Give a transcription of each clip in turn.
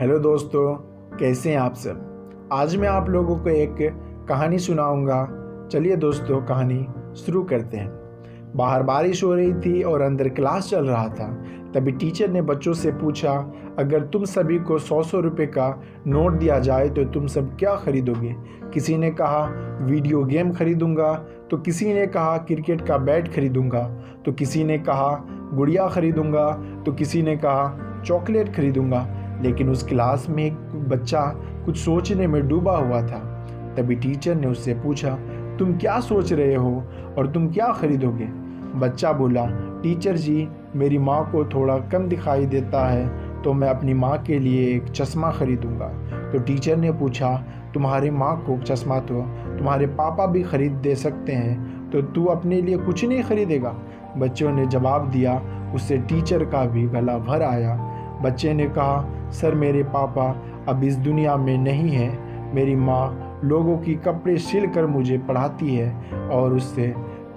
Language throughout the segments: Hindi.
हेलो दोस्तों, कैसे हैं आप सब। आज मैं आप लोगों को एक कहानी सुनाऊंगा। चलिए दोस्तों, कहानी शुरू करते हैं। बाहर बारिश हो रही थी और अंदर क्लास चल रहा था। तभी टीचर ने बच्चों से पूछा, अगर तुम सभी को 100 रुपये का नोट दिया जाए तो तुम सब क्या खरीदोगे। किसी ने कहा वीडियो गेम खरीदूंगा, तो किसी ने कहा क्रिकेट का बैट खरीदूंगा, तो किसी ने कहा गुड़िया खरीदूंगा, तो किसी ने कहा चॉकलेट खरीदूंगा। लेकिन उस क्लास में एक बच्चा कुछ सोचने में डूबा हुआ था। तभी टीचर ने उससे पूछा, तुम क्या सोच रहे हो और तुम क्या खरीदोगे। बच्चा बोला, टीचर जी, मेरी माँ को थोड़ा कम दिखाई देता है तो मैं अपनी माँ के लिए एक चश्मा खरीदूंगा। तो टीचर ने पूछा, तुम्हारी माँ को चश्मा तो तुम्हारे पापा भी खरीद दे सकते हैं, तो तू अपने लिए कुछ नहीं खरीदेगा। बच्चों ने जवाब दिया, उससे टीचर का भी गला भर आया। बच्चे ने कहा, सर मेरे पापा अब इस दुनिया में नहीं हैं। मेरी माँ लोगों की कपड़े सिल कर मुझे पढ़ाती है और उससे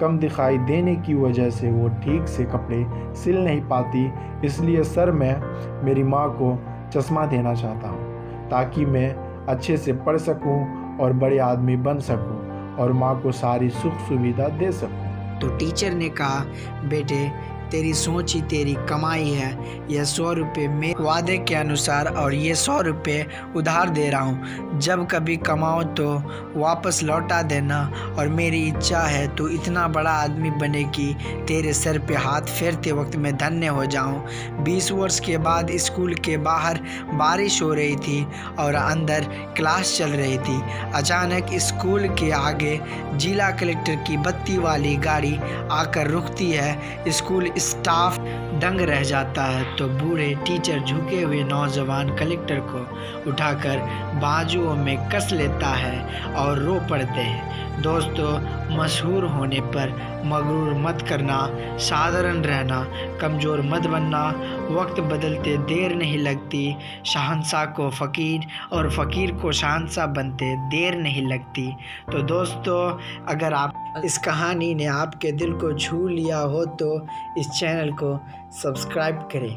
कम दिखाई देने की वजह से वो ठीक से कपड़े सिल नहीं पाती। इसलिए सर मैं मेरी माँ को चश्मा देना चाहता हूँ ताकि मैं अच्छे से पढ़ सकूँ और बड़े आदमी बन सकूँ और माँ को सारी सुख सुविधा दे सकूँ। तो टीचर ने कहा, बेटे तेरी सोच ही तेरी कमाई है। यह 100 रुपये मेरे वादे के अनुसार और ये 100 रुपये उधार दे रहा हूँ। जब कभी कमाओ तो वापस लौटा देना। और मेरी इच्छा है तू इतना बड़ा आदमी बने कि तेरे सर पे हाथ फेरते वक्त मैं धन्य हो जाऊँ। 20 वर्ष के बाद स्कूल के बाहर बारिश हो रही थी और अंदर क्लास चल रही थी। अचानक स्कूल के आगे जिला कलेक्टर की बत्ती वाली गाड़ी आकर रुकती है। स्कूल स्टाफ दंग रह जाता है। तो बूढ़े टीचर झुके हुए नौजवान कलेक्टर को उठाकर बाजुओं में कस लेता है और रो पड़ते हैं। दोस्तों, मशहूर होने पर मगरूर मत करना, साधारण रहना, कमज़ोर मत बनना। वक्त बदलते देर नहीं लगती। शहंशाह को फ़कीर और फ़कीर को शहंशाह बनते देर नहीं लगती। तो दोस्तों, अगर आप इस कहानी ने आपके दिल को छू लिया हो तो इस चैनल को सब्सक्राइब करें